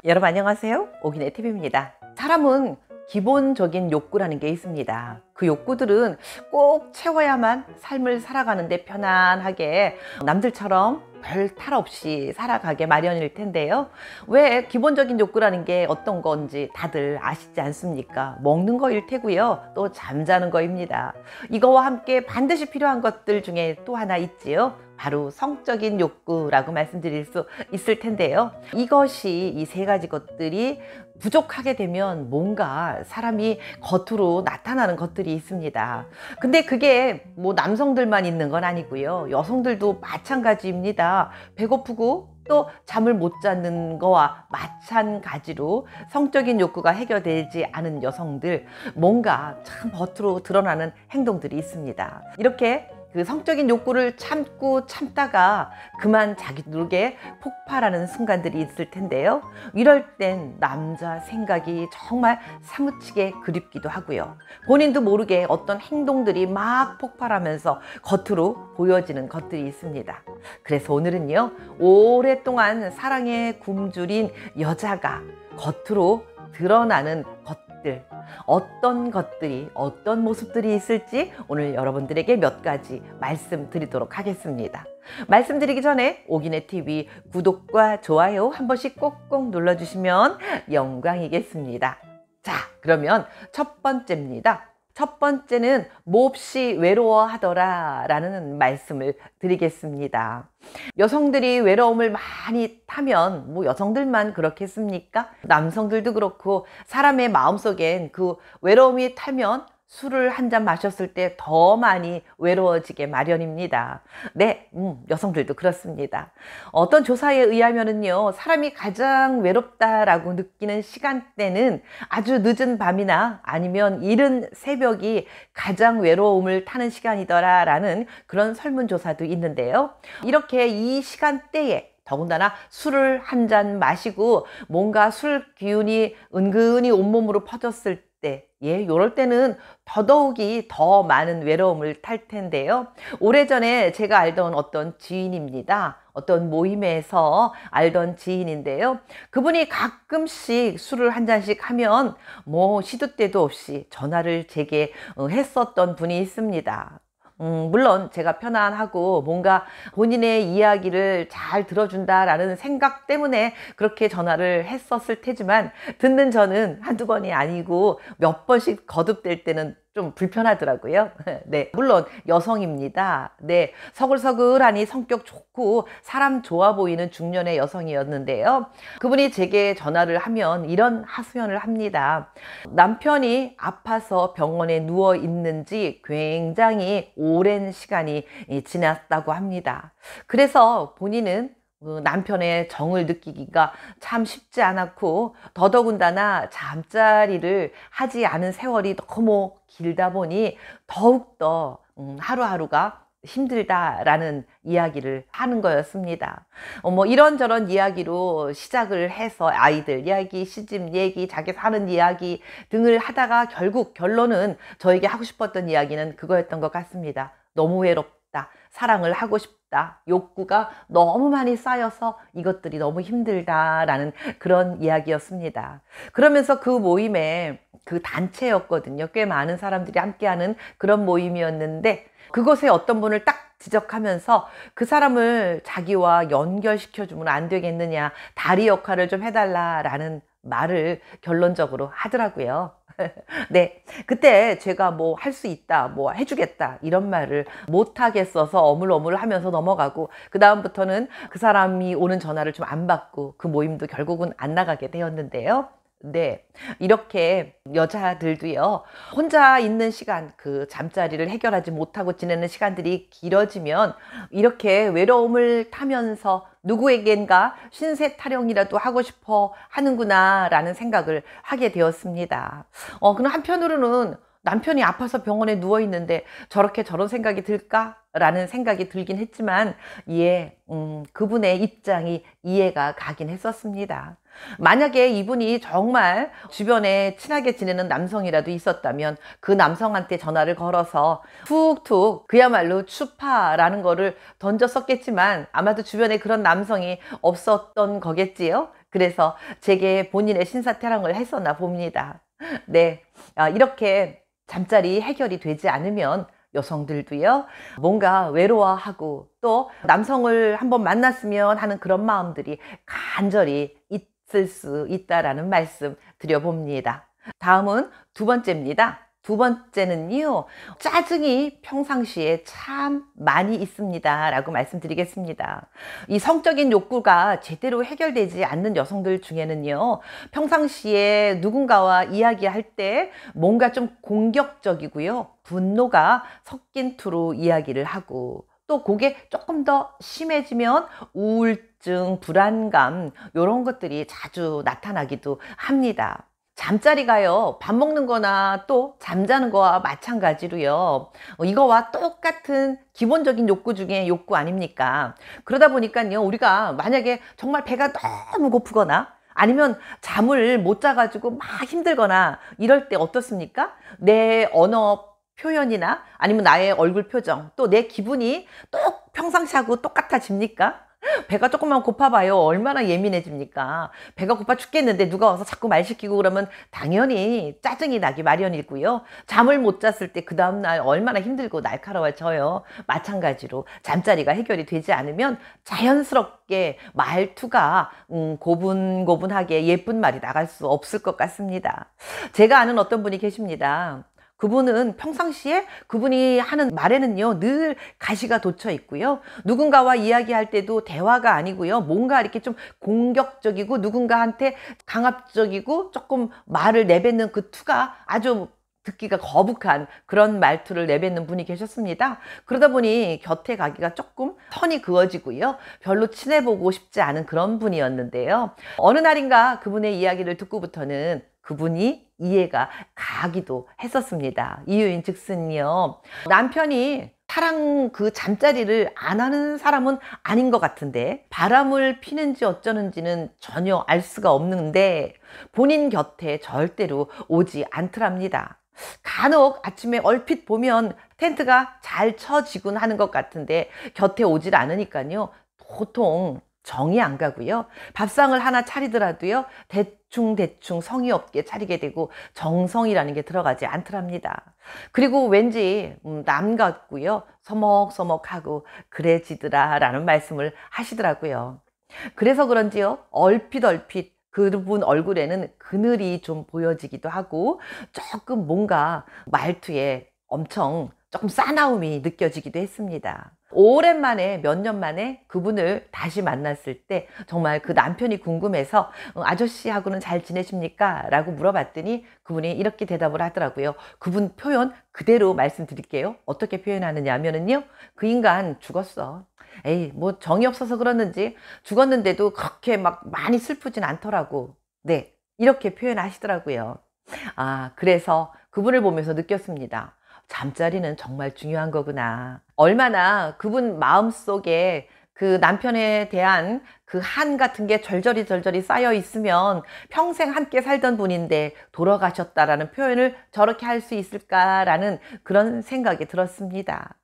여러분 안녕하세요. 오기네 TV입니다. 사람은 기본적인 욕구라는 게 있습니다. 그 욕구들은 꼭 채워야만 삶을 살아가는데 편안하게 남들처럼 별 탈 없이 살아가게 마련일 텐데요. 왜 기본적인 욕구라는 게 어떤 건지 다들 아시지 않습니까? 먹는 거일 테고요. 또 잠자는 거입니다. 이거와 함께 반드시 필요한 것들 중에 또 하나 있지요. 바로 성적인 욕구라고 말씀드릴 수 있을 텐데요. 이것이 이 세 가지 것들이 부족하게 되면 뭔가 사람이 겉으로 나타나는 것들이 있습니다. 근데 그게 뭐 남성들만 있는 건 아니고요. 여성들도 마찬가지입니다. 배고프고 또 잠을 못 자는 거와 마찬가지로 성적인 욕구가 해결되지 않은 여성들, 뭔가 참 겉으로 드러나는 행동들이 있습니다. 이렇게 그 성적인 욕구를 참고 참다가 그만 자기 누르게 폭발하는 순간들이 있을 텐데요. 이럴 땐 남자 생각이 정말 사무치게 그립기도 하고요. 본인도 모르게 어떤 행동들이 막 폭발하면서 겉으로 보여지는 것들이 있습니다. 그래서 오늘은요, 오랫동안 사랑에 굶주린 여자가 겉으로 드러나는 것들, 어떤 것들이, 어떤 모습들이 있을지 오늘 여러분들에게 몇 가지 말씀드리도록 하겠습니다. 말씀드리기 전에 오기네 TV 구독과 좋아요 한 번씩 꼭꼭 눌러주시면 영광이겠습니다. 자, 그러면 첫 번째입니다. 첫 번째는 몹시 외로워하더라 라는 말씀을 드리겠습니다. 여성들이 외로움을 많이 타면 뭐 여성들만 그렇겠습니까? 남성들도 그렇고 사람의 마음속엔 그 외로움이 타면 술을 한 잔 마셨을 때 더 많이 외로워지게 마련입니다. 네, 여성들도 그렇습니다. 어떤 조사에 의하면은요, 사람이 가장 외롭다라고 느끼는 시간대는 아주 늦은 밤이나 아니면 이른 새벽이 가장 외로움을 타는 시간이더라라는 그런 설문조사도 있는데요. 이렇게 이 시간대에 더군다나 술을 한 잔 마시고 뭔가 술 기운이 은근히 온몸으로 퍼졌을 때, 요럴 때는 더더욱이 더 많은 외로움을 탈 텐데요. 오래전에 제가 알던 어떤 지인입니다. 어떤 모임에서 알던 지인인데요. 그분이 가끔씩 술을 한 잔씩 하면 뭐 시도 때도 없이 전화를 제게 했었던 분이 있습니다. 물론 제가 편안하고 뭔가 본인의 이야기를 잘 들어준다라는 생각 때문에 그렇게 전화를 했었을 테지만 듣는 저는 한두 번이 아니고 몇 번씩 거듭될 때는 좀 불편하더라고요. 네, 물론 여성입니다. 네, 서글서글하니 성격 좋고 사람 좋아 보이는 중년의 여성이었는데요. 그분이 제게 전화를 하면 이런 하소연을 합니다. 남편이 아파서 병원에 누워 있는지 굉장히 오랜 시간이 지났다고 합니다. 그래서 본인은 남편의 정을 느끼기가 참 쉽지 않았고, 더더군다나 잠자리를 하지 않은 세월이 너무 길다 보니 더욱더 하루하루가 힘들다라는 이야기를 하는 거였습니다. 뭐 이런저런 이야기로 시작을 해서 아이들 이야기, 시집 얘기, 자기 사는 이야기 등을 하다가 결국 결론은 저에게 하고 싶었던 이야기는 그거였던 것 같습니다. 너무 외롭다. 사랑을 하고 싶다. 욕구가 너무 많이 쌓여서 이것들이 너무 힘들다라는 그런 이야기였습니다. 그러면서 그 모임에 그 단체였거든요. 꽤 많은 사람들이 함께하는 그런 모임이었는데 그곳에 어떤 분을 딱 지적하면서 그 사람을 자기와 연결시켜주면 안 되겠느냐, 다리 역할을 좀 해달라라는 말을 결론적으로 하더라고요. 네, 그때 제가 뭐 할 수 있다, 뭐 해주겠다 이런 말을 못하겠어서 어물어물 하면서 넘어가고, 그 다음부터는 그 사람이 오는 전화를 좀 안 받고 그 모임도 결국은 안 나가게 되었는데요. 네, 이렇게 여자들도요, 혼자 있는 시간, 그 잠자리를 해결하지 못하고 지내는 시간들이 길어지면 이렇게 외로움을 타면서 누구에겐가 신세 타령이라도 하고 싶어 하는구나 라는 생각을 하게 되었습니다. 그럼 한편으로는 남편이 아파서 병원에 누워 있는데 저렇게 저런 생각이 들까? 라는 생각이 들긴 했지만, 그분의 입장이 이해가 가긴 했었습니다. 만약에 이분이 정말 주변에 친하게 지내는 남성이라도 있었다면 그 남성한테 전화를 걸어서 툭툭 그야말로 추파라는 거를 던졌었겠지만 아마도 주변에 그런 남성이 없었던 거겠지요. 그래서 제게 본인의 신사태랑을 했었나 봅니다. 네, 이렇게 잠자리 해결이 되지 않으면 여성들도요, 뭔가 외로워하고 또 남성을 한번 만났으면 하는 그런 마음들이 간절히 있을 수 있다라는 말씀 드려봅니다. 다음은 두 번째입니다. 두 번째는요, 짜증이 평상시에 참 많이 있습니다 라고 말씀드리겠습니다. 이 성적인 욕구가 제대로 해결되지 않는 여성들 중에는요, 평상시에 누군가와 이야기할 때 뭔가 좀 공격적이고요, 분노가 섞인 투로 이야기를 하고, 또 그게 조금 더 심해지면 우울증, 불안감 이런 것들이 자주 나타나기도 합니다. 잠자리가요, 밥 먹는 거나 또 잠자는 거와 마찬가지로요, 이거와 똑같은 기본적인 욕구 중에 욕구 아닙니까? 그러다 보니까요, 우리가 만약에 정말 배가 너무 고프거나 아니면 잠을 못 자가지고 막 힘들거나 이럴 때 어떻습니까? 내 언어 표현이나 아니면 나의 얼굴 표정, 또 내 기분이 또 평상시하고 똑같아집니까? 배가 조금만 고파봐요. 얼마나 예민해집니까? 배가 고파 죽겠는데 누가 와서 자꾸 말 시키고 그러면 당연히 짜증이 나기 마련이고요. 잠을 못 잤을 때 그 다음날 얼마나 힘들고 날카로워져요. 마찬가지로 잠자리가 해결이 되지 않으면 자연스럽게 말투가 고분고분하게 예쁜 말이 나갈 수 없을 것 같습니다. 제가 아는 어떤 분이 계십니다. 그분은 평상시에 그분이 하는 말에는요, 늘 가시가 돋쳐 있고요. 누군가와 이야기할 때도 대화가 아니고요. 뭔가 이렇게 좀 공격적이고 누군가한테 강압적이고 조금 말을 내뱉는 그 투가 아주 듣기가 거북한 그런 말투를 내뱉는 분이 계셨습니다. 그러다 보니 곁에 가기가 조금 선이 그어지고요. 별로 친해보고 싶지 않은 그런 분이었는데요. 어느 날인가 그분의 이야기를 듣고부터는 그분이 이해가 가기도 했었습니다. 이유인 즉슨요, 남편이 사랑 그 잠자리를 안 하는 사람은 아닌 것 같은데 바람을 피는지 어쩌는지는 전혀 알 수가 없는데 본인 곁에 절대로 오지 않더랍니다. 간혹 아침에 얼핏 보면 텐트가 잘 쳐지곤 하는 것 같은데 곁에 오질 않으니까요, 보통 정이 안 가고요. 밥상을 하나 차리더라도요, 대충 성의 없게 차리게 되고 정성이라는 게 들어가지 않더랍니다. 그리고 왠지 남 같고요, 서먹서먹하고 그래지더라 라는 말씀을 하시더라고요. 그래서 그런지요, 얼핏 그분 얼굴에는 그늘이 좀 보여지기도 하고 조금 뭔가 말투에 엄청 조금 싸나움이 느껴지기도 했습니다. 오랜만에 몇 년 만에 그분을 다시 만났을 때 정말 그 남편이 궁금해서 아저씨하고는 잘 지내십니까? 라고 물어봤더니 그분이 이렇게 대답을 하더라고요. 그분 표현 그대로 말씀드릴게요. 어떻게 표현하느냐 하면은요, 그 인간 죽었어. 에이, 뭐 정이 없어서 그러는지 죽었는데도 그렇게 막 많이 슬프진 않더라고. 네, 이렇게 표현하시더라고요. 그래서 그분을 보면서 느꼈습니다. 잠자리는 정말 중요한 거구나. 얼마나 그분 마음속에 그 남편에 대한 그 한 같은 게 절절히 쌓여 있으면 평생 함께 살던 분인데 돌아가셨다라는 표현을 저렇게 할 수 있을까라는 그런 생각이 들었습니다.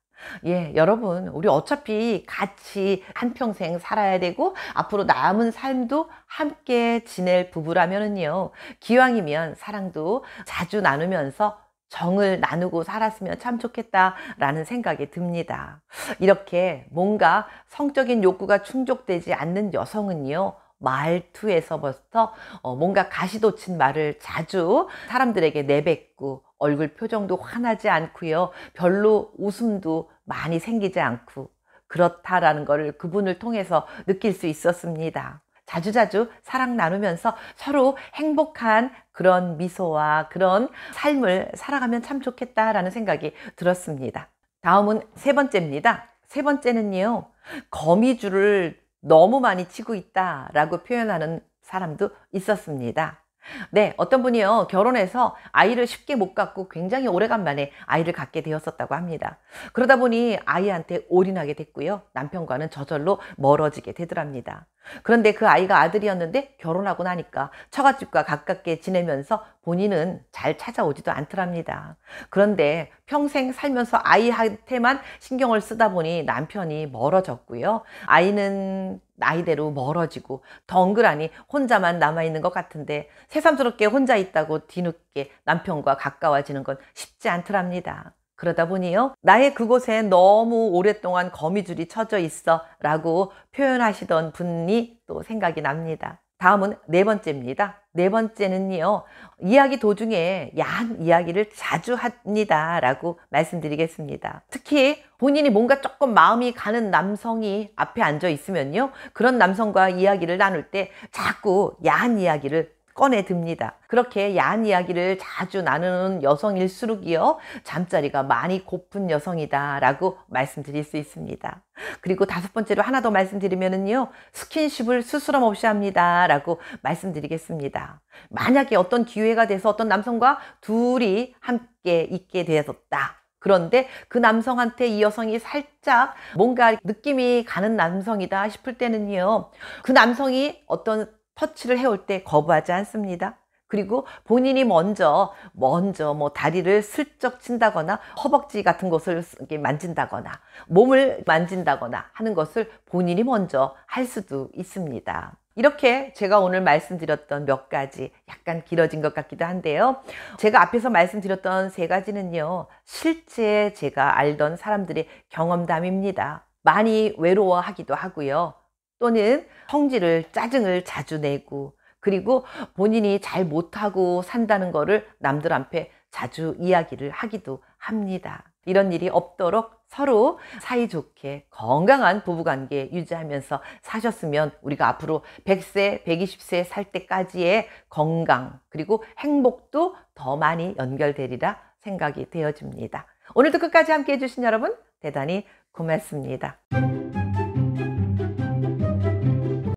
예, 여러분, 우리 어차피 같이 한평생 살아야 되고 앞으로 남은 삶도 함께 지낼 부부라면은요, 기왕이면 사랑도 자주 나누면서 정을 나누고 살았으면 참 좋겠다라는 생각이 듭니다. 이렇게 뭔가 성적인 욕구가 충족되지 않는 여성은요, 말투에서부터 뭔가 가시돋친 말을 자주 사람들에게 내뱉고 얼굴 표정도 환하지 않고요, 별로 웃음도 많이 생기지 않고 그렇다라는 것을 그분을 통해서 느낄 수 있었습니다. 자주자주 사랑 나누면서 서로 행복한 그런 미소와 그런 삶을 살아가면 참 좋겠다라는 생각이 들었습니다. 다음은 세 번째입니다. 세 번째는요, 거미줄을 너무 많이 치고 있다라고 표현하는 사람도 있었습니다. 네, 어떤 분이요, 결혼해서 아이를 쉽게 못 갖고 굉장히 오래간만에 아이를 갖게 되었었다고 합니다. 그러다 보니 아이한테 올인하게 됐고요. 남편과는 저절로 멀어지게 되더랍니다. 그런데 그 아이가 아들이었는데 결혼하고 나니까 처갓집과 가깝게 지내면서 본인은 잘 찾아오지도 않더랍니다. 그런데 평생 살면서 아이한테만 신경을 쓰다 보니 남편이 멀어졌고요. 아이는 나이대로 멀어지고 덩그라니 혼자만 남아있는 것 같은데 새삼스럽게 혼자 있다고 뒤늦게 남편과 가까워지는 건 쉽지 않더랍니다. 그러다 보니요, 나의 그곳에 너무 오랫동안 거미줄이 쳐져 있어 라고 표현하시던 분이 또 생각이 납니다. 다음은 네 번째입니다. 네 번째는요, 이야기 도중에 야한 이야기를 자주 합니다 라고 말씀드리겠습니다. 특히 본인이 뭔가 조금 마음이 가는 남성이 앞에 앉아 있으면요, 그런 남성과 이야기를 나눌 때 자꾸 야한 이야기를 꺼내 듭니다. 그렇게 야한 이야기를 자주 나누는 여성일수록이요, 잠자리가 많이 고픈 여성이다 라고 말씀드릴 수 있습니다. 그리고 다섯 번째로 하나 더 말씀드리면은요, 스킨십을 스스럼 없이 합니다 라고 말씀드리겠습니다. 만약에 어떤 기회가 돼서 어떤 남성과 둘이 함께 있게 되었다, 그런데 그 남성한테 이 여성이 살짝 뭔가 느낌이 가는 남성이다 싶을 때는요, 그 남성이 어떤 터치를 해올 때 거부하지 않습니다. 그리고 본인이 먼저 뭐 다리를 슬쩍 친다거나 허벅지 같은 곳을 이렇게 만진다거나 몸을 만진다거나 하는 것을 본인이 먼저 할 수도 있습니다. 이렇게 제가 오늘 말씀드렸던 몇 가지, 약간 길어진 것 같기도 한데요, 제가 앞에서 말씀드렸던 세 가지는요, 실제 제가 알던 사람들의 경험담입니다. 많이 외로워하기도 하고요, 또는 성질을, 짜증을 자주 내고, 그리고 본인이 잘 못하고 산다는 거를 남들 앞에 자주 이야기를 하기도 합니다. 이런 일이 없도록 서로 사이좋게 건강한 부부관계 유지하면서 사셨으면 우리가 앞으로 100세, 120세 살 때까지의 건강, 그리고 행복도 더 많이 연결되리라 생각이 되어집니다. 오늘도 끝까지 함께 해주신 여러분 대단히 고맙습니다.